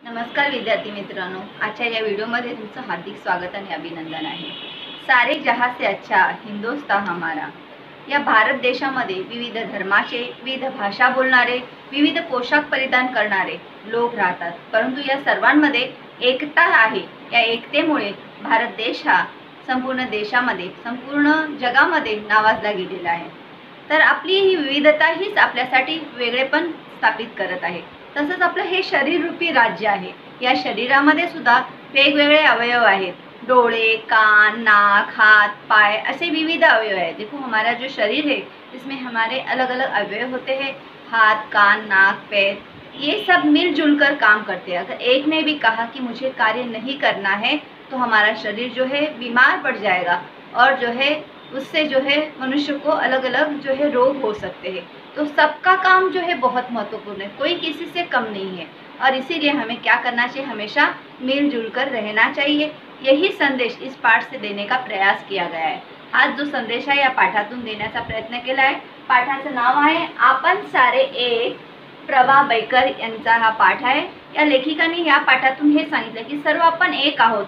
नमस्कार विद्यार्थी मित्रांनो, आजच्या या व्हिडिओमध्ये तुमचं हार्दिक स्वागत आणि अभिनंदन आहे। सारे जहां से अच्छा हिंदुस्तान हमारा। या भारत देशामध्ये विविध धर्माचे, विविध भाषा बोलणारे, विविध पोशाख परिधान करणारे लोक राहतात, परंतु या सर्वांमध्ये एकता आहे। या एकतेमुळे भारत देश हा संपूर्ण देशामध्ये, संपूर्ण जगामध्ये नावाजला गेलेला आहे। तर आपली ही विविधता हीच आपल्यासाठी वेगळेपण स्थापित करत आहे। तसंच आपलं हे शरीर रूपी राज्य आहे। या शरीरामध्ये सुद्धा वेगवेगळे अवयव आहेत। डोळे, कान, नाक, हाथ, पाय ऐसे विविध अवयव हैं। देखो हमारा जो शरीर है इसमें हमारे अलग अलग अवयव होते हैं। हाथ, कान, नाक, पैर ये सब मिलजुल कर काम करते हैं। अगर एक ने भी कहा कि मुझे कार्य नहीं करना है तो हमारा शरीर जो है बीमार पड़ जाएगा और जो है उससे जो है मनुष्य को अलग अलग जो है रोग हो सकते हैं। तो सबका काम जो है बहुत महत्वपूर्ण है, कोई किसी से कम नहीं है और इसीलिए हमें क्या करना चाहिए, हमेशा मिलजुल कर रहना चाहिए। यही संदेश इस पाठ से देने का प्रयास किया गया है। आज जो संदेश आहे या पाठातून देण्याचा प्रयत्न केला आहे। पाठाचं नाव आहे आपण सारे एक। प्रभा बैकर यांचा हा पाठ आहे। या लेखिकांनी या पाठातून हे सांगितलं की सर्व आपण एक आहोत,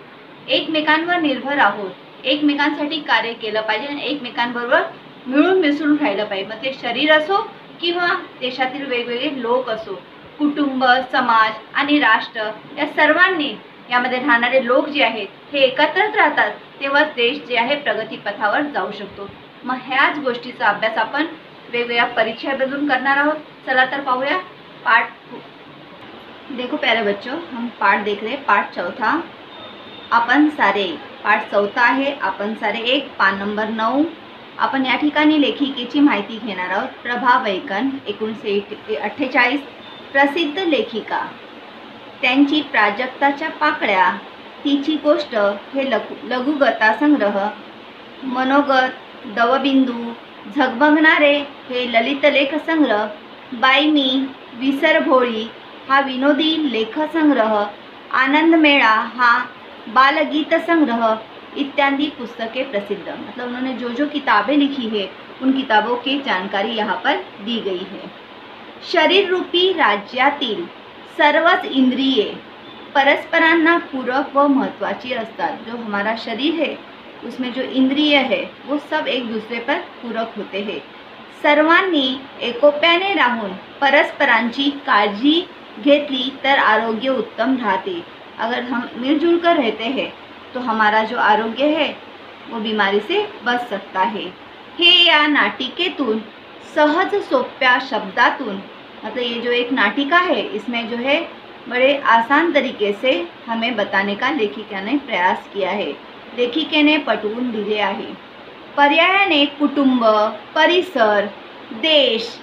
एकमेकांवर निर्भर आहोत, एकमेकांसाठी कार्य केलं पाहिजे आणि एकमेकांबरोबर मिळून मिसळून राहिलं पाहिजे। मग ते शरीर असो किंवा देशातील वेगवेगळे लोक असो, कुटुंब, समाज आणि राष्ट्र या सर्वांनी यामध्ये राहणारे लोक जे आहेत हे एकत्रच राहतात, तेव्हा देश जे आहे प्रगतीपथावर जाऊ शकतो। मग ह्याच गोष्टीचा अभ्यास आपण वेगवेगळ्या परिचयाबद्दल करणार आहोत। चला तर पाहूया पाठ। देखो प्यारे बच्चों, हम पाठ देख रहे हैं, पाठ चौथा आपण सारे। पाठ चौथा आहे आपण सारे एक, पान नंबर 9। आपण या ठिकाणी लेखिकेची माहिती घेणार आहोत। प्रभा बैकन 1948 प्रसिद्ध लेखिका। त्यांची प्राजक्ताच्या पाकळ्या, तिची गोष्ट हे लघुकथा संग्रह, मनोगत, दवबिंदू, झगमगणारे हे ललित लेख संग्रह, बाई मी, विसरभोळी हा विनोदी लेख संग्रह, आनंद मेळा हा बालगीत संग्रह इत्यादि पुस्तकें प्रसिद्ध। मतलब उन्होंने जो जो किताबें लिखी है उन किताबों की जानकारी यहाँ पर दी गई है। शरीर रूपी राज्यातील सर्वच इंद्रिये परस्परांना पूरक व महत्त्वाची असतात। जो हमारा शरीर है उसमें जो इंद्रिय है वो सब एक दूसरे पर पूरक होते हैं। सर्वांनी एकोप्याने राहून परस्परांची काळजी घेतली तर आरोग्य उत्तम राहते। अगर हम मिलजुल कर रहते हैं तो हमारा जो आरोग्य है वो बीमारी से बच सकता है। हे या नाटिकेतून सहज सोप्या शब्दातून, मतलब ये जो एक नाटिका है इसमें जो है बड़े आसान तरीके से हमें बताने का लेखिका ने प्रयास किया है, लेखिकेने पटवून दिले आहे। पर्यायाने कुटुंब, परिसर, देश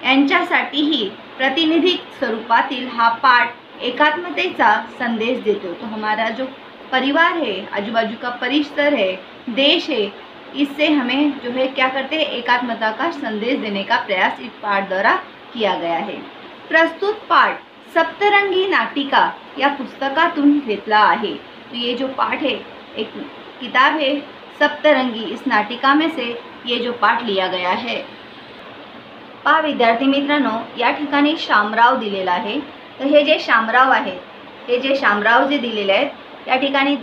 यांच्यासाठीही प्रातिनिधिक स्वरूपातील हा पाठ एकात्मतेचा संदेश देतो। तो हमारा जो परिवार है, आजू बाजू का परिसर है, देश है, इससे हमें जो है क्या करते हैं, एकात्मता का संदेश देने का प्रयास इस पाठ द्वारा किया गया है। प्रस्तुत पाठ सप्तरंगी नाटिका या पुस्तकातून घेतला आहे। तो ये जो पाठ है एक किताब है सप्तरंगी, इस नाटिका में से ये जो पाठ लिया गया है। पहा विद्यार्थी मित्रांनो, या ठिकाणी शामराव दिलेला आहे। तर हे जे शामराव आहेत, हे जे शामराव जे दिलेले आहेत या ठिकाणी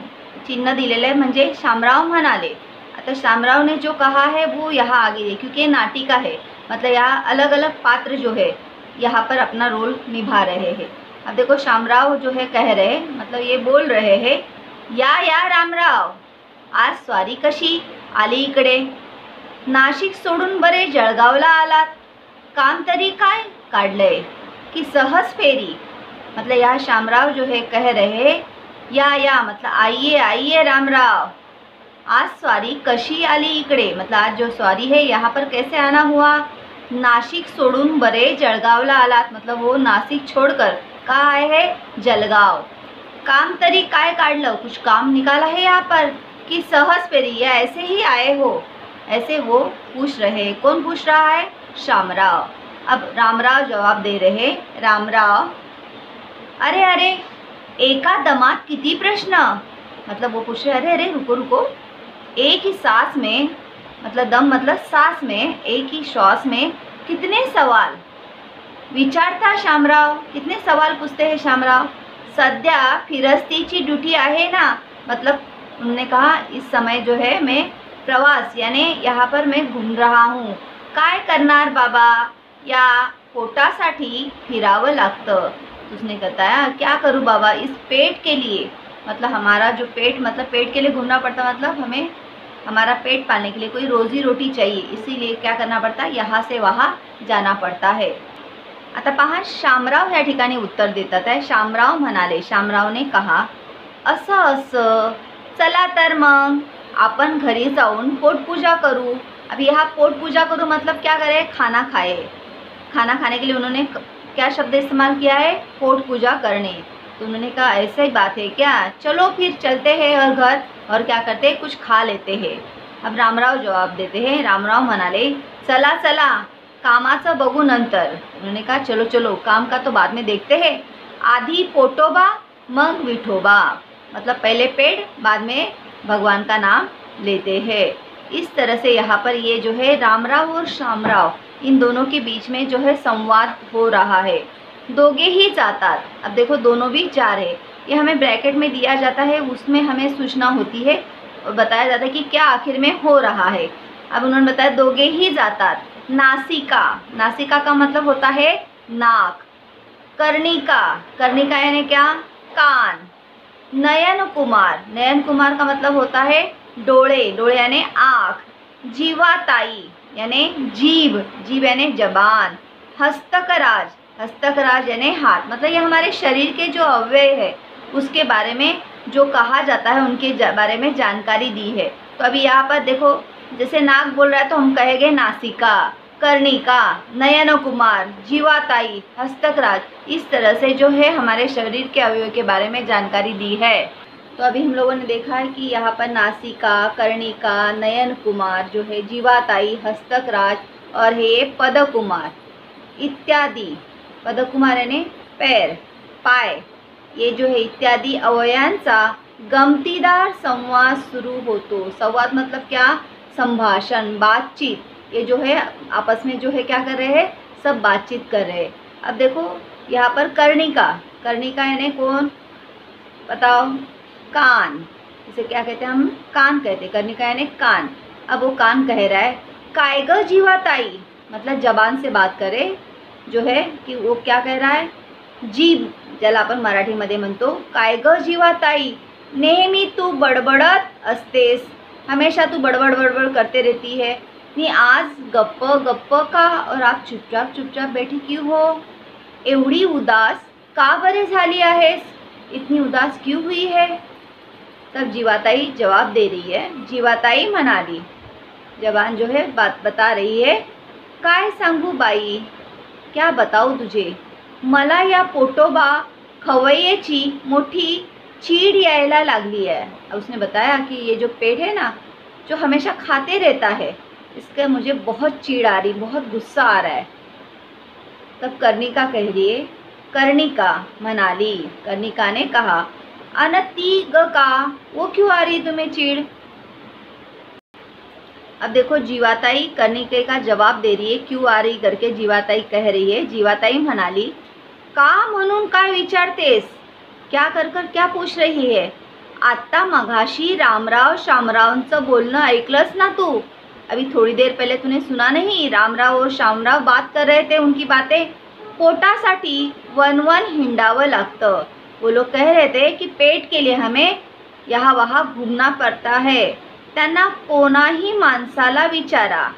चिन्ह दिलेले आहे, म्हणजे शामराव म्हणाले। आता शामराव ने जो कहा है वो यहाँ आगे है, क्योंकि ये नाटिका है, मतलब यहाँ अलग अलग पात्र जो है यहाँ पर अपना रोल निभा रहे हैं। अब देखो शामराव जो है कह रहे हैं, मतलब ये बोल रहे हैं, या रामराव, आज स्वारी कशी आली इकडे, नाशिक सोडून बरे जळगावला आलात, काम तरी काय काढलंय की सहज फेरी। मतलब यहाँ शामराव जो है कह रहे हैं या मतलब आइए आइए रामराव, आज स्वारी कशी आली इकडे, मतलब आज जो स्वारी है यहाँ पर कैसे आना हुआ। नाशिक सोडून बरे जळगावला आलात, मतलब वो नासिक छोड़कर कहाँ आए हैं, जलगांव। काम तरी काय काढलं, कुछ काम निकाला है यहाँ पर कि सहज फेरी, या ऐसे ही आए हो, ऐसे वो पूछ रहे। कौन पूछ रहा है, शामराव। अब रामराव जवाब दे रहे, रामराव, अरे अरे एका दमात किती प्रश्न, मतलब वो पूछ रहे अरे रुको रुको, एक ही सांस में, मतलब दम मतलब सांस में, एक ही श्वास में कितने सवाल विचारता शामराव। कितने सवाल पूछते हैं शामराव, सद्या फिरस्तीची ड्यूटी आहे ना, मतलब उन्होंने कहा इस समय जो है मैं प्रवास यानी यहाँ पर मैं घूम रहा हूँ. काय करणार बाबा, या पोटासाठी फिरावं लागतं. उसने बताया क्या करूँ बाबा, इस पेट के लिए, मतलब हमारा जो पेट, मतलब पेट के लिए घूमना पड़ता, मतलब हमें हमारा पेट पालने के लिए कोई रोजी रोटी चाहिए, इसीलिए क्या करना पड़ता है, यहाँ से वहाँ जाना पड़ता है. आता पहा, शामराव या ठिकाणी उत्तर देतात आहे. शामराव म्हणाले, शामरावने कहा असं असं, चला तर मग आपण घरी जाऊन पोटपूजा करू. अब यहाँ पोटपूजा करूँ मतलब क्या करें, खाना खाए. खाना खाने के लिए उन्होंने क्या शब्द इस्तेमाल किया है, पोट पूजा करने. तो उन्होंने कहा ऐसा ही बात है क्या, चलो फिर चलते हैं और घर, और क्या करते हैं, कुछ खा लेते हैं. अब रामराव जवाब देते हैं. रामराव म्हणाले चला चला, कामाचं बघू नंतर. उन्होंने कहा चलो चलो, काम का तो बाद में देखते हैं, आधी पोटोबा मग विठोबा, मतलब पहले पेट बाद में भगवान का नाम लेते हैं. इस तरह से यहाँ पर ये जो है रामराव और शामराव, इन दोनों के बीच में जो है संवाद हो रहा है. दोगे ही जातात, अब देखो दोनों भी जा रहे, ये हमें ब्रैकेट में दिया जाता है, उसमें हमें सूचना होती है और बताया जाता है कि क्या आखिर में हो रहा है. अब उन्होंने बताया दोगे ही जातात. नासिका, नासिका का मतलब होता है नाक. कर्णिका, कर्णिका यानी क्या, कान. नयन कुमार, नयन कुमार का मतलब होता है डोळे, डोळे यानी आँख. जीवाताई यानी जीभ, जीभ यानी जबान. हस्तकराज, हस्तकराज यानी हाथ, मतलब ये हमारे शरीर के जो अवयव है उसके बारे में जो कहा जाता है, उनके बारे में जानकारी दी है. तो अभी यहाँ पर देखो, जैसे नाक बोल रहा है तो हम कहेंगे नासिका, कर्णिका, नयन कुमार, जीवाताई, हस्तकराज. इस तरह से जो है हमारे शरीर के अवयव के बारे में जानकारी दी है. तो अभी हम लोगों ने देखा है कि यहाँ पर नासिका, कर्णिका, नयन कुमार जो है, जीवाताई, हस्तकराज और है ये पदकुमार इत्यादि. पदकुमार यानी पैर, पाय, ये जो है इत्यादी अवयवांचा गमतीदार संवाद सुरू होतो. संवाद मतलब क्या, संभाषण, बातचीत. ये जो है आपस में जो है क्या कर रहे हैं, सब बातचीत कर रहे हैं. अब देखो यहाँ पर कर्णिका, कर्णिका यानी कौन बताओ, कान. इसे क्या कहते हैं, हम कान कहते हैं. कर्णिका यानी कान. अब वो कान कह रहा है काय ग जीवाताई, मतलब जबान से बात करे जो है कि वो क्या कह रहा है, जीभ, ज्याला आपण मराठीमध्ये म्हणतो काय ग जीवाताई, नेहमी तू बडबडत असतेस, हमेशा तू बडबड बडबड करते रहती है, नी आज गप्प गप्प का, और आप चुपचाप चुपचाप बैठी क्यों हो, एवढी उदास का बरे झाली आहेस, इतनी उदास क्यों हुई है. तब जीवाताई जवाब दे रही है. जीवाताई म्हणाली, जबान जो है बात बता रही है, काय सांगू बाई, क्या बताऊँ तुझे, मला या पोटोबा खवय्येची मोठी चीड़ यायला लागली है. अब उसने बताया कि ये जो पेट है ना, जो हमेशा खाते रहता है, इसका मुझे बहुत चीड़ आ रही, बहुत गुस्सा आ रहा है. तब कर्णिका कह रही है, कर्णिका म्हणाली, कर्णिका ने कहा अनती ग का, वो क्यों आ रही तुम्हें चीड़. अब देखो जीवाताई कर्णिके का जवाब दे रही है, क्यों आ रही करके जीवाताई कह रही है. जीवाताई म्हणाली का म्हणून काय विचारतेस, क्या कर कर क्या पूछ रही है, आत्ता मघाशी रामराव शामरावांचं बोलणं ऐकलंस ना तू, अभी थोड़ी देर पहले तूने सुना नहीं, रामराव और शामराव बात कर रहे थे, उनकी बातें. पोटासाठी वन वन हिंडावं लागतं. वो लोग कह रहे थे कि पेट के लिए हमें यहाँ वहाँ घूमना पड़ता है. त्यांना कोणाही माणसाला विचारा,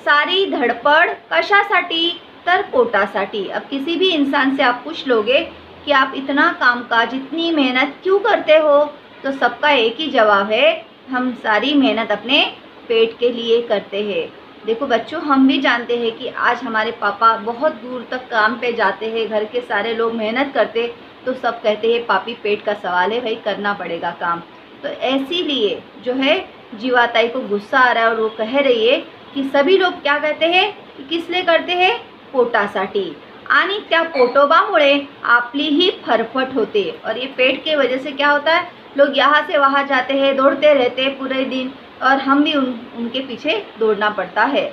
सारी धडपड कशासाठी, तर पोटासाठी. अब किसी भी इंसान से आप पूछ लोगे कि आप इतना कामकाज, इतनी मेहनत क्यों करते हो, तो सबका एक ही जवाब है, हम सारी मेहनत अपने पेट के लिए करते हैं. देखो बच्चों, हम भी जानते हैं कि आज हमारे पापा बहुत दूर तक काम पे जाते हैं, घर के सारे लोग मेहनत करते, तो सब कहते हैं पापी पेट का सवाल है भाई, करना पड़ेगा काम. तो ऐसी लिए जो है जीवाताई को गुस्सा आ रहा है और वो कह रही है की सभी लोग क्या कहते हैं, किस लिए करते हैं, पोटासाठी. आणि त्या पोटोबामुळे आपली ही फरफट होते. और ये पेट के वजह से क्या होता है, लोग यहाँ से वहाँ जाते हैं, दौड़ते रहते हैं पूरे दिन, और हम भी उनके पीछे दौड़ना पड़ता है.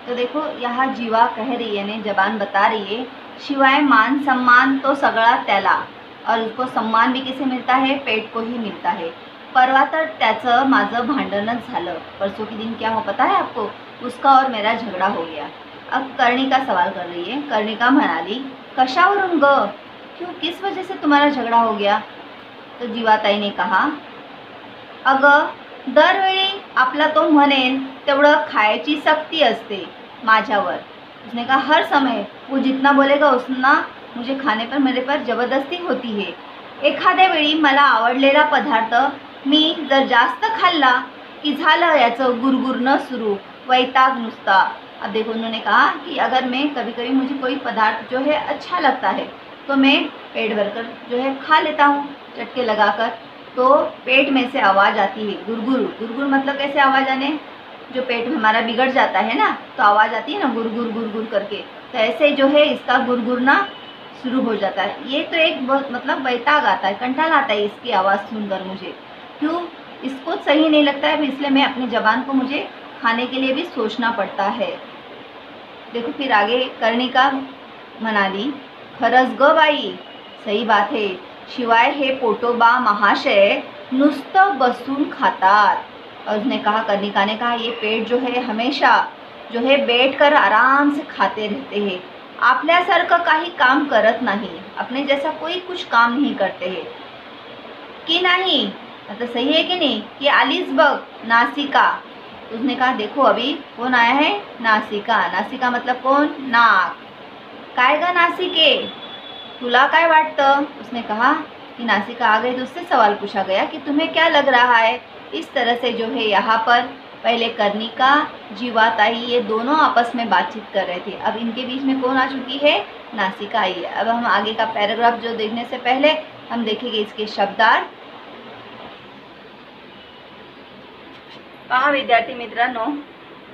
तो देखो यहाँ जीवा कह रही है, ने जबान बता रही है, शिवाय मान सम्मान तो सगळा त्याला, और उसको सम्मान भी किसे मिलता है? पेट को ही मिलता है। परवा तर त्याचं माझं भांडणच झालं। परसों के दिन क्या हो पता है आपको? उसका और मेरा झगड़ा हो गया। अब कर्णिका सवाल कर रही है। कर्णिका म्हणाली, कशावरून ग? क्यों, किस वजह से तुम्हारा झगड़ा हो गया? तो जीवाताई ने कहा, अगं दरवेळी आपला तो म्हणेल तेवढं खायची सक्ती असते माझ्यावर। उसने कहा, हर समय वो जितना बोलेगा उतना मुझे खाने पर मेरे पर ज़बरदस्ती होती है। एखाद्या वेळी मला आवडलेला पदार्थ मी जर जास्त खाल्ला की झालं याचं गुरगुरनं सुरू, वैताग नुसता। अब देखो उन्होंने कहा कि अगर मैं कभी कभी मुझे कोई पदार्थ जो है अच्छा लगता है तो मैं पेट भरकर जो है खा लेता हूँ चटके लगाकर। तो पेट में से आवाज़ आती है गुरगुर। गुरगुर मतलब कैसे आवाज़ आने? जो पेट में हमारा बिगड़ जाता है ना तो आवाज़ आती है ना गुरगुर गुरगुर करके। तो ऐसे जो है इसका गुरगुरना शुरू हो जाता है। ये तो एक बहुत मतलब वैताग आता है, कंटाल आता है इसकी आवाज़ सुनकर मुझे। क्यों? इसको सही नहीं लगता है, इसलिए मैं अपनी ज़बान को मुझे खाने के लिए भी सोचना पड़ता है। देखो फिर आगे कर्णिका म्हणाली, खरंच ग बाई, सही बात है। शिवाय हे पोटोबा महाशय नुसतं बसून खातात। और उसने कहा, कर्णिका ने कहा, ये पेट जो है हमेशा जो है बैठकर आराम से खाते रहते हैं, आपल्यासारखं काही काम करत नाही, अपने जैसा कोई कुछ काम नहीं करते हैं कि नहीं? मतलब सही है कि नहीं? कि आलीच बघ नासिका। उसने कहा, देखो अभी कौन आया है? नासिका। नासिका मतलब कौन? नाक। काय ग नासिके, तुला काय वाटतं? उसने कहा कि नासिका आ गई तो उससे सवाल पूछा गया कि तुम्हें क्या लग रहा है? इस तरह से जो है यहाँ पर पहले कर्णिका, जीवाताई ये दोनों आपस में बातचीत कर रहे थे। अब इनके बीच में कौन आ चुकी है? नासिका आई है। अब हम आगे का पैराग्राफ जो देखने से पहले हम देखेंगे इसके शब्दार्थ। पहा विद्यार्थी मित्रांनो,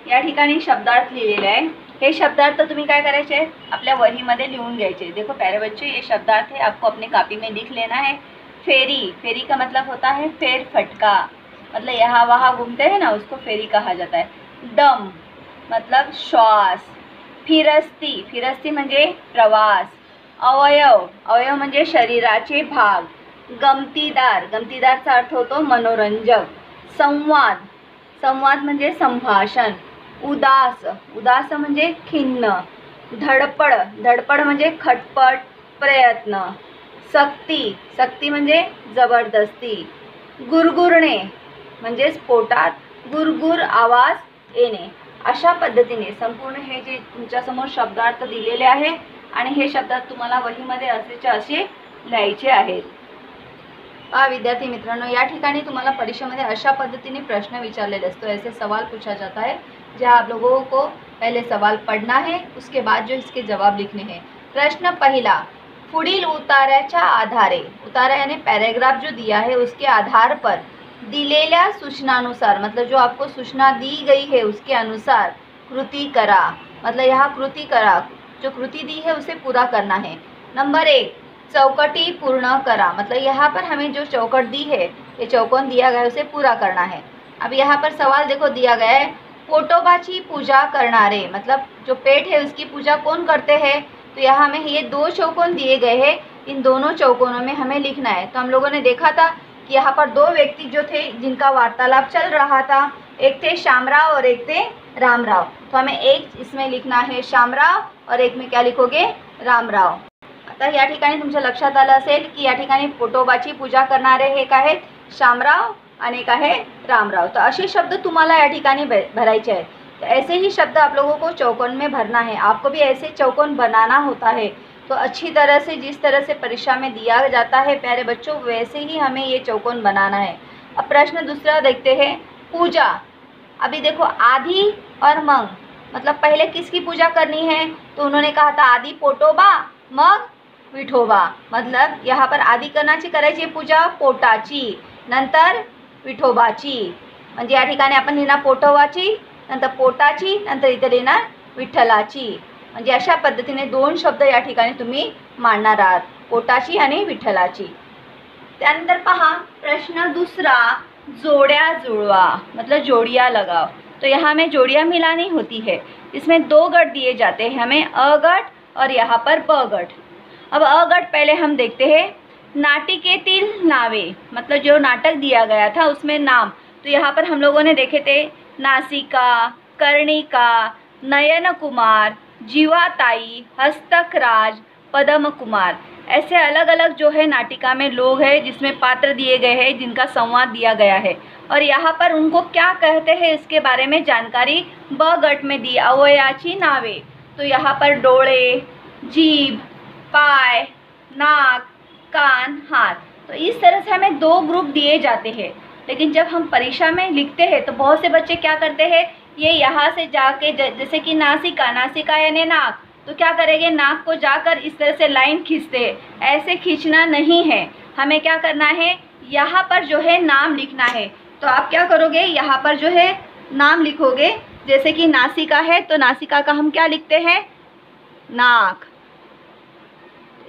या ठिकाणी शब्दार्थ लिहिलेले आहे। हे शब्दार्थ तुम्ही काय करायचे? आपल्या वहीमध्ये लिहून घ्यायचे। देखो प्यारे बच्चों, ये शब्दार्थ है, आपको अपने कॉपी में लिख लेना है। फेरी, फेरी का मतलब होता है फेर फटका, मतलब यहाँ वहाँ घूमते हैं ना, उसको फेरी कहा जाता है। दम मतलब श्वास। फिरस्ती, फिरस्ती म्हणजे प्रवास। अवयव, अवयव म्हणजे शरीराचे भाग। गमतीदार, गमतीदारचा अर्थ होतो मनोरंजक। संवाद, संवाद म्हणजे संभाषण। उदास, उदास म्हणजे खिन्न। धडपड, धडपड म्हणजे खटपट, प्रयत्न। सक्ती, सक्ती म्हणजे जबरदस्ती। गुरगुरणे म्हणजे पोटात गुरगुर आवाज येणे। अशा पद्धतीने संपूर्ण हे जे तुमच्यासमोर शब्दार्थ दिलेले आहे आणि हे शब्दार्थ तुम्हाला वहीमध्ये असेच्या असे लिहायचे आहेत। विद्यार्थी मित्रांनो, या ठिकाणी तुम्हाला परीक्षेमध्ये अशा पद्धतीने प्रश्न विचारलेले असतो, ऐसे सवाल पूछा जाता है जहाँ आप लोगों को पहले सवाल पढ़ना है, उसके बाद जो इसके जवाब लिखने हैं। प्रश्न पहला, पुढील उतार्याच्या आधारे, उतारा यानी पैराग्राफ जो दिया है उसके आधार पर दिलेल्या सूचनानुसार, मतलब जो आपको सूचना दी गई है उसके अनुसार कृति करा। मतलब यहाँ कृति करा, जो कृति दी है उसे पूरा करना है। नंबर 1, चौकटी पूर्ण करा, मतलब यहाँ पर हमें जो चौकट दी है, ये चौकोन दिया गया है उसे पूरा करना है। अब यहाँ पर सवाल देखो दिया गया है, पोटोबाची पूजा करणारे, मतलब जो पेट है उसकी पूजा कौन करते हैं? तो यहाँ हमें ये 2 चौकोन दिए गए हैं, इन दोनों चौकोनों में हमें लिखना है। तो हम लोगों ने देखा था कि यहाँ पर 2 व्यक्ति जो थे जिनका वार्तालाप चल रहा था, एक थे श्यामराव और एक थे रामराव। तो हमें एक इसमें लिखना है श्यामराव और एक में क्या लिखोगे? रामराव। आता या ठिकाणी तुमच्या लक्षात आलं असेल की या ठिकाणी पोटोबाची पूजा करणारे हे काय आहेत? श्यामराव आणि एक आहे रामराव। तो असे शब्द तुम्हाला या ठिकाणी भरायचे आहेत। तो ऐसे ही शब्द आप लोगों को चौकोन में भरना है। आपको भी ऐसे चौकोन बनाना होता है। तो अच्छी तरह से, जिस तरह से परीक्षा में दिया जाता है प्यारे बच्चों, वैसे ही हमें ये चौकोन बनाना है। अब प्रश्न दूसरा देखते हैं, पूजा। अभी देखो आदि और मग, मतलब पहले किसकी पूजा करनी है? तो उन्होंने कहा था आदि पोटोबा, मग विठोबा। मतलब यहाँ पर आदि कोणाची करायची पूजा? पोटाची, नंतर विठोबाची। म्हणजे या ठिकाणी आपण लिहिणार पोटोबाची, नंतर पोटाची, नंतर इथे लिहिणार विठ्ठलाची। म्हणजे अशा पद्धतीने 2 शब्द या ठिकाणी तुम्ही मांडणार आहात, पोटाची आणि विठ्ठलाची। त्यानंतर पहा प्रश्न दूसरा, जोड़िया जुड़वा, मतलब जोड़िया लगाओ। तो यहाँ में जोड़ियाँ मिलानी होती है। इसमें 2 गट दिए जाते हैं हमें, अ गट और यहाँ पर ब गट। अब अ गट पहले हम देखते हैं। नाटिकेतील नावे, मतलब जो नाटक दिया गया था उसमें नाम, तो यहाँ पर हम लोगों ने देखे थे नासिका, कर्णिका, नयन कुमार, जीवाताई, हस्तकराज, पद्म कुमार। ऐसे अलग अलग जो है नाटिका में लोग हैं जिसमें पात्र दिए गए हैं, जिनका संवाद दिया गया है, और यहाँ पर उनको क्या कहते हैं इसके बारे में जानकारी ब गट में दी। अवयवाची नावे, तो यहाँ पर डोळे, जीभ, पाय, नाक, कान, हाथ, तो इस तरह से हमें 2 ग्रुप दिए जाते हैं। लेकिन जब हम परीक्षा में लिखते हैं तो बहुत से बच्चे क्या करते हैं, ये यहाँ से जाके जैसे कि नासिका, नासिका यानी नाक, तो क्या करेंगे, नाक को जाकर इस तरह से लाइन खींचते हैं। ऐसे खींचना नहीं है, हमें क्या करना है, यहाँ पर जो है नाम लिखना है। तो आप क्या करोगे, यहाँ पर जो है नाम लिखोगे। जैसे कि नासिका है तो नासिका का हम क्या लिखते हैं, नाक।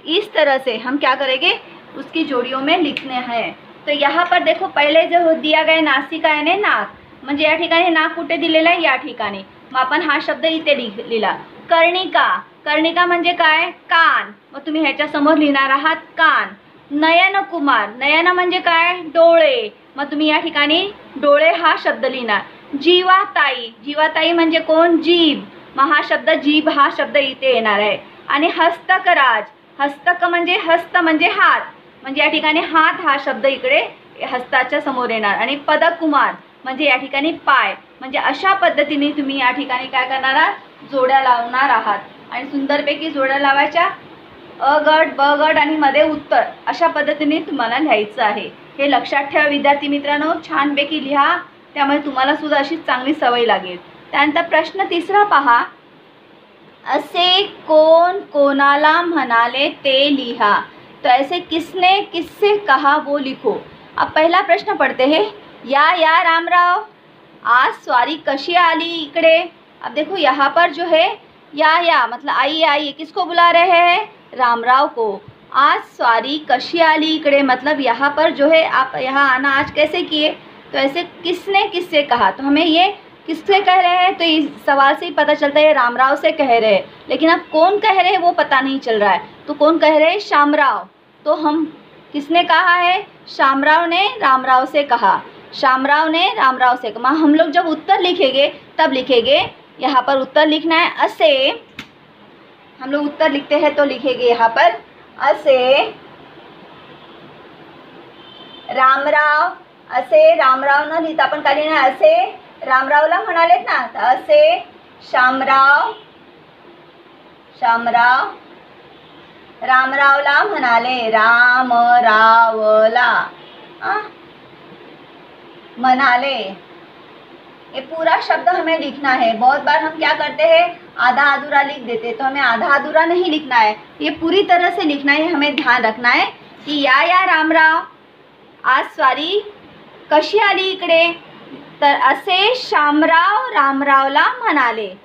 इस तरह से हम क्या करेंगे, उसकी जोड़ियों में लिखने हैं। तो यहाँ पर देखो पहिले जो दिया गया नासिका यानी नाक, म्हणजे या ठिकाणी नाक कुठे दिलेलं आहे, या ठिकाणी, मग आपण हा शब्द इथे लिहिला। कर्णिका, कर्णिका म्हणजे काय, कान, मग तुम्ही ह्याच्या समोर लिहिणार आहात कान। नयन कुमार, नयन म्हणजे काय, डोळे, मग तुम्ही या ठिकाणी डोळे हा शब्द लिहिणार। जीवाताई, जीवाताई म्हणजे कोण, जीभ, मग हा शब्द जीभ हा शब्द इथे येणार आहे। आणि हस्तकराज, हस्तक म्हणजे हस्त म्हणजे हात, म्हणजे या ठिकाणी हात हा शब्द इकडे हस्ताच्या समोर येणार। आणि पदकुमार म्हणजे या ठिकाणी पाय, म्हणजे अशा पद्धतीने तुम्ही या ठिकाणी काय करणार आहात, जोड्या लावणार आहात। आणि सुंदरपैकी जोड्या लावायच्या, अ गट, ब गट आणि मध्ये उत्तर, अशा पद्धतीने तुम्हाला लिहायचं आहे। हे लक्षात ठेवा विद्यार्थी मित्रांनो, छानपैकी लिहा, त्यामुळे तुम्हाला सुद्धा अशी चांगली सवय लागेल। त्यानंतर प्रश्न 3 पहा, असे कोण कोणाला म्हणाले ते लिहा। तो ऐसे किसने किससे कहा वो लिखो। अब पहला प्रश्न पढ़ते हैं, या रामराव, आज स्वारी कशी आली इकडे। अब देखो यहाँ पर जो है या मतलब आइए आइए, किसको बुला रहे हैं, रामराव को। आज स्वारी कशी आली इकडे, मतलब यहाँ पर जो है आप यहाँ आना आज कैसे किए, तो ऐसे किसने किससे कहा, तो हमें ये किससे कह रहे हैं, तो इस सवाल से ही पता चलता है रामराव से कह रहे हैं। लेकिन अब कौन कह रहे हैं वो पता नहीं चल रहा है, तो कौन कह रहे हैं, शामराव। तो हम किसने कहा है, शामराव ने रामराव से कहा, शामराव ने रामराव से कहा। हम लोग जब उत्तर लिखेंगे तब लिखेंगे, यहाँ पर उत्तर लिखना है असे, हम लोग उत्तर लिखते हैं तो लिखेंगे यहाँ पर असे रामराव, असे रामराव न लिहिता आपण काय लिहिणार, असे रामरावला म्हणालेत ना, तर असे शामराव, शामराव रामरावला म्हणाले, रामरावला म्हणाले। ये पूरा शब्द हमें लिखना है। बहुत बार हम क्या करते हैं, आधा अधूरा लिख देते, तो हमें आधा अधूरा नहीं लिखना है, ये पूरी तरह से लिखना है। हमें ध्यान रखना है कि या रामराव, आज स्वारी कशी आली इकडे, तर असे शामराव रामरावला म्हणाले।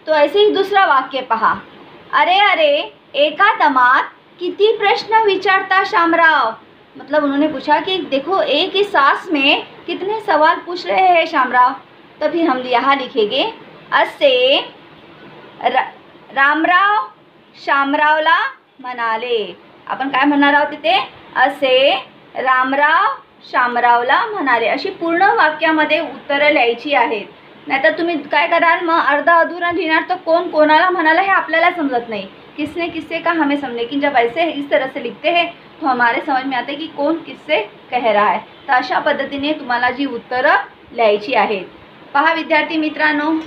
तो ऐसे ही दूसरा वाक्य पहा, अरे अरे एका दमात किती प्रश्न विचारता शामराव, मतलब उन्होंने पूछा कि देखो एक ही सांस में कितने सवाल पूछ रहे हैं शामराव। तो फिर हम यहाँ लिखेंगे असे रामराव शामरावला म्हणाले। आपण काय म्हणणार आहोत तिथे, असे रामराव शामरावला म्हणाले। अशी पूर्ण वाक्यामध्ये उत्तरं लिहायची आहेत, नाहीतर तुम्ही काय कराल, मग अर्धा अधूरा लिहिणार, तर कोण कोणाला म्हणाला हे आपल्याला समजत नाही। किसने किससे का हमें समझे, लेकिन जब ऐसे इस तरह से लिखते हैं तो हमारे समझ में आता है कि कौन किससे कह रहा है। तर अशा पद्धतीने तुम्हाला जी उत्तरं लिहायची आहेत। पहा विद्यार्थी मित्रांनो,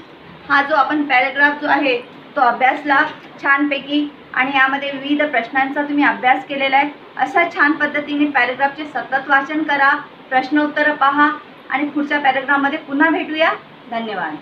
हा जो आपण पॅराग्राफ जो आहे तो अभ्यासला छानपैकी, आणि यामध्ये विविध प्रश्नांचा तुम्ही अभ्यास केलेला आहे। अशा छान पद्धतीने पॅराग्राफचे सतत वाचन करा, प्रश्न उत्तरं पहा, आणि पुढच्या पॅराग्राफमध्ये पुन्हा भेटूया। धन्यवाद।